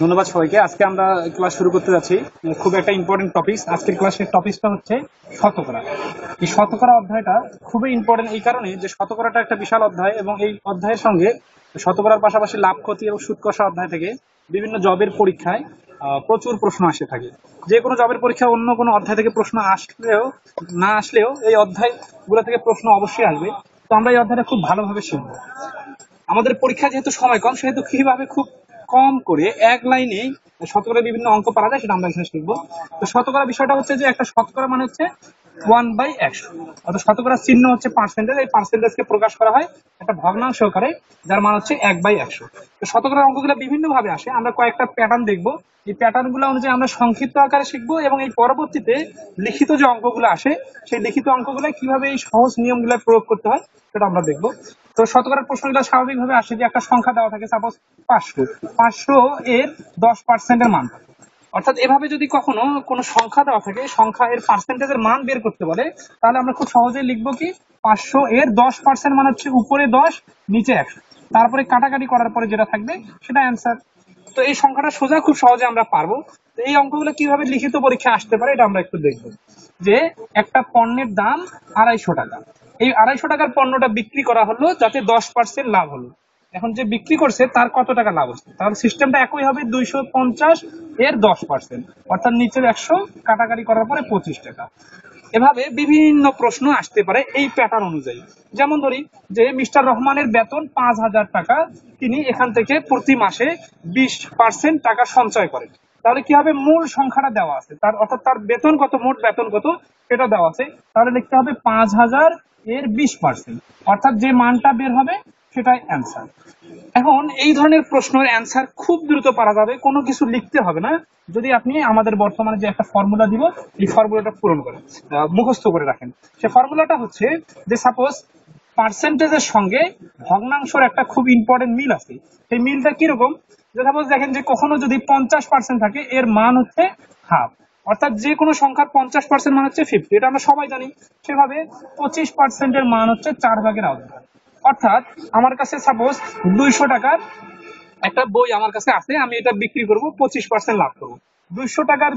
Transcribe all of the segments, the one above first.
ধন্যবাদ সবাইকে। আজকে আমরা ক্লাস শুরু করতে যাচ্ছি। খুব একটা ইম্পর্টেন্ট টপিক। আজকের ক্লাসের টপিকটা হচ্ছে শতকরা। এই শতকরা অধ্যায়টা খুবই ইম্পর্টেন্ট এই কারণে যে শতকরাটা একটা বিশাল অধ্যায় এবং এই অধ্যায়ের সঙ্গে শতকরার পাশাপাশি লাভ ক্ষতি এবং সুদ কষা অধ্যায় থেকে বিভিন্ন জবের পরীক্ষায় প্রচুর প্রশ্ন আসে থাকে। যে কোনো জবের পরীক্ষায় অন্য কোনো অধ্যায় থেকে প্রশ্ন আসলেও এই অধ্যায়গুলো থেকে প্রশ্ন অবশ্যই আসবে। তো আমরা এই অধ্যায়টা খুব ভালোভাবে শিখবো। আমাদের পরীক্ষা যেহেতু সময় কম, সেহেতু কিভাবে খুব কম করে এক লাইনে শতকরা বিভিন্ন অঙ্ক পারা যায় সেটা আমরা এখানে শিখবো। তো শতকরা বিষয়টা হচ্ছে যে একটা শতকরা মানে হচ্ছে 1/100, অর্থাৎ শতকরা চিহ্ন হচ্ছে পার্সেন্টেজ। এই পার্সেন্টেজকে প্রকাশ করা হয় একটা ভগ্নাংশ আকারে, যার মান হচ্ছে 1/100। তো শতকরা অঙ্কগুলো বিভিন্ন ভাবে আসে, আমরা কয়েকটা প্যাটার্ন দেখবো। এই প্যাটার্ন গুলো অনুযায়ী আমরা সংক্ষিপ্ত আকারে শিখবো এবং এই পরবর্তীতে লিখিত যে অঙ্কগুলো আসে সেই লিখিত অঙ্কগুলো কিভাবে এই সহজ নিয়মগুলো প্রয়োগ করতে হয় সেটা আমরা দেখবো। তো শতকরার প্রশ্নগুলো স্বাভাবিকভাবে আসে যে একটা সংখ্যা দেওয়া থাকে, সাপোজ 500 এর 10% মান। অর্থাৎ এভাবে যদি কখনো কোনো সংখ্যা দেওয়া থাকে, সংখ্যা এর পার্সেন্টেজের মান বের করতে বলে, তাহলে আমরা খুব সহজেই লিখবো কি 500 এর 10% মানে হচ্ছে উপরে 10 নিচে 100, তারপরে কাটাকাটি করার পরে যেটা থাকবে সেটা অ্যান্সার। তো এই সংখ্যাটা সোজা খুব সহজে আমরা পারবো। তো এই অঙ্কগুলো কিভাবে লিখিত পরীক্ষা আসতে পারে এটা আমরা একটু দেখবো। যে একটা পণ্যের দাম 250 টাকা, এই 250 টাকার পণ্যটা বিক্রি করা হলো যাতে 10% লাভ হলো। এখন যে বিক্রি করছে তার কত টাকা লাভ হচ্ছে, তাহলে সিস্টেমটা একই হবে, 250 এর 10%, অর্থাৎ নিচের 100 কাটাকাটি করার পরে 25 টাকা। এভাবে বিভিন্ন প্রশ্ন আসতে পারে এই প্যাটার্ন অনুযায়ী। যেমন ধরি যে মিস্টার রহমানের বেতন 5,000 টাকা, তিনি এখান থেকে প্রতি মাসে 20% টাকা সঞ্চয় করেন। তাহলে কি হবে, মূল সংখ্যাটা দেওয়া আছে তার, অর্থাৎ তার বেতন কত, মোট বেতন কত সেটা দেওয়া আছে। তাহলে লিখতে হবে 5,000 এর 20%, অর্থাৎ যে মানটা বের হবে সেটাই অ্যান্সার। এখন এই ধরনের প্রশ্নের অ্যান্সার খুব দ্রুত পারা যাবে, কোনো কিছু লিখতে হবে না, যদি আপনি আমাদের বর্তমানে যে একটা ফর্মুলা দিব এই ফর্মুলাটা পূরণ করে মুখস্থ করে রাখেন। সে ফর্মুলাটা হচ্ছে যে সাপোজ পার্সেন্টেজের সঙ্গে ভগ্নাংশের একটা খুব ইম্পর্টেন্ট মিল আছে। সেই মিলটা কিরকম, যে সাপোজ দেখেন যে কখনো যদি 50% থাকে এর মান হচ্ছে হাফ, অর্থাৎ যে কোনো সংখ্যার 50% মান হচ্ছে 50, এটা আমরা সবাই জানি। সেভাবে 25% মান হচ্ছে 4/1/2। অর্থাৎ আমার কাছে সাপোজ 200 টাকার একটা বই আমার কাছে আছে, আমি এটা বিক্রি করব 25% লাভ করবো। 200 টাকার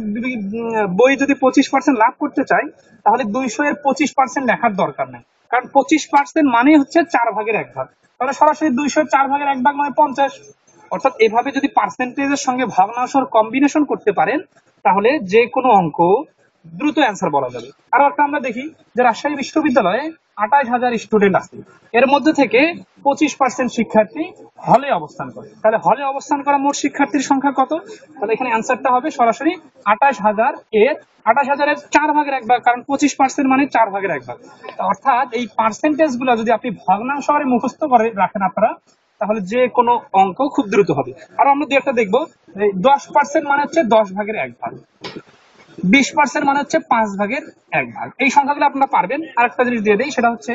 বই যদি 25% লাভ করতে চাই, তাহলে 200 এর 25% লেখার দরকার নেই, কারণ 25% মানে হচ্ছে 4/1 তাহলে সরাসরি 200 4/1 মানে 50। অর্থাৎ এভাবে যদি পার্সেন্টেজের সঙ্গে ভগ্নাংশের কম্বিনেশন করতে পারেন, তাহলে যে কোনো অঙ্ক দ্রুত অ্যান্সার বলা যাবে। আর একটা আমরা দেখি যে রাজশাহী বিশ্ববিদ্যালয়ে 28,000 স্টুডেন্ট আছে, এর মধ্যে থেকে 25% শিক্ষার্থী হলে অবস্থান করে। তাহলে হলে অবস্থান করা মোট শিক্ষার্থীর সংখ্যা কত, তাহলে এখানে অ্যান্সারটা হবে সরাসরি 28,000 এর 4/1, কারণ 25% মানে 4/1। অর্থাৎ এই পার্সেন্টেজ গুলো যদি আপনি ভগ্নাংশ আকারে মুখস্থ করে রাখেন আপনারা, তাহলে যে কোনো অঙ্ক খুব দ্রুত হবে। আর আমরা দু একটা দেখবো, 10% মানে হচ্ছে 10/1, 20% মানে হচ্ছে 5/1। এই সংখ্যাগুলো আপনারা পারবেন। আরেকটা জিনিস দিয়ে দেই, সেটা হচ্ছে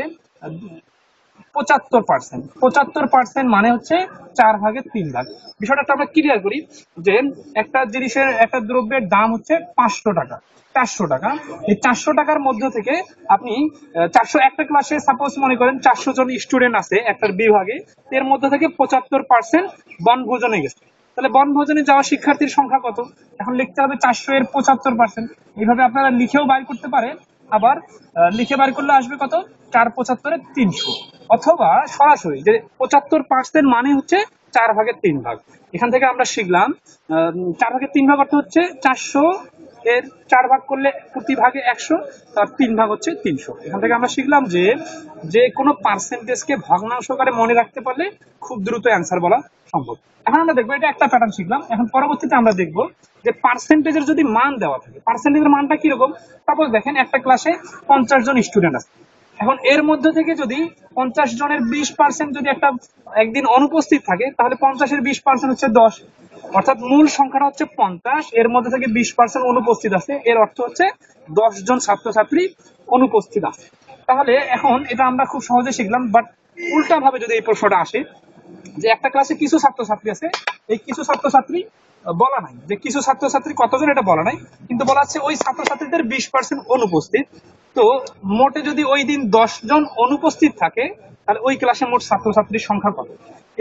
75% মানে হচ্ছে 4/3। বিষয়টা আমরা ক্লিয়ার করি যে একটা জিনিসের, একটা দ্রব্যের দাম হচ্ছে 500 টাকা, 400 টাকা। এই 400 টাকার মধ্য থেকে আপনি 400, একটা ক্লাসে সাপোজ মনে করেন 400 জন স্টুডেন্ট আছে একটা বিভাগে, এর মধ্যে থেকে 75% বনভোজনে গেছে। তাহলে বনভোজনে যাওয়া শিক্ষার্থীর সংখ্যা কত, এখন লিখতে হবে 400 এর 75%। এইভাবে আপনারা লিখেও বাইর করতে পারেন, আবার লিখে বাইর করলে আসবে কত, 4/75 300। অথবা সরাসরি যে 75% মানে হচ্ছে 4/3। এখান থেকে আমরা শিখলাম 4/3 অর্থ হচ্ছে 400 এর 4 ভাগ করলে প্রতি ভাগে 100, তার 3 ভাগ হচ্ছে 300। এখান থেকে আমরা শিখলাম যে যে কোনো পার্সেন্টেজকে ভগ্নাংশ আকারে মনে রাখতে পারলে খুব দ্রুত অ্যান্সার বলা সম্ভব। এখন আমরা দেখবো, এটা একটা প্যাটার্ন শিখলাম। এখন পরবর্তীতে আমরা দেখবো যে পার্সেন্টেজের যদি মান দেওয়া থাকে, পার্সেন্টেজের মানটা কিরকম। সাপোজ দেখেন একটা ক্লাসে 50 জন স্টুডেন্ট আছে, এখন এর মধ্যে থেকে যদি 50 জনের 20% যদি একটা একদিন অনুপস্থিত থাকে, তাহলে 50 এর 20% হচ্ছে 10। অর্থাৎ মূল সংখ্যাটা হচ্ছে 50, এর মধ্যে থেকে 20% অনুপস্থিত আছে, এর অর্থ হচ্ছে 10 জন ছাত্রছাত্রী অনুপস্থিত আছে। তাহলে এখন এটা আমরা খুব সহজে শিখলাম। বাট উল্টা ভাবে যদি এই প্রশ্নটা আসে যে একটা ক্লাসে কিছু ছাত্রছাত্রী আছে, এই কিছু ছাত্রছাত্রী বলা নাই যে কিছু ছাত্রছাত্রী কতজন এটা বলা নাই, কিন্তু বলা আছে ওই ছাত্রছাত্রীদের 20% অনুপস্থিত। তো মোটে যদি ওই দিন 10 জন অনুপস্থিত থাকে, তাহলে ওই ক্লাসে মোট ছাত্রছাত্রীর সংখ্যা কত।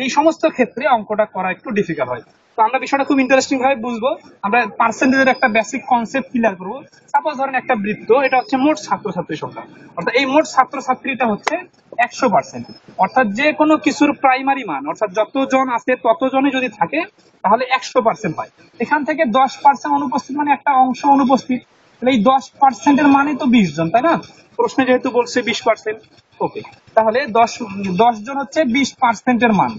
এই সমস্ত ক্ষেত্রে অঙ্কটা করা একটু ডিফিকাল্ট হয়। তো আমরা বিষয়টা খুব ইন্টারেস্টিং ভাবে বুঝবো। আমরা পার্সেন্টেজের একটা বেসিক কনসেপ্ট ক্লিয়ার করবো। সাপোজ ধরেন একটা বৃত্ত, এটা হচ্ছে মোট ছাত্রছাত্রী সংখ্যা, অর্থাৎ এই মোট ছাত্রছাত্রীটা হচ্ছে 100%। অর্থাৎ যে কোনো কিছুর প্রাইমারি মান, অর্থাৎ যতজন আছে ততজনই যদি থাকে তাহলে 100% হয়। এখান থেকে 10% অনুপস্থিত মানে একটা অংশ অনুপস্থিত, তাহলে এই 10%-এর মানে তো 20 জন, তাই না? প্রশ্নে যেহেতু বলছে 20%, ওকে, তাহলে 10 জন হচ্ছে 20%-এর মান।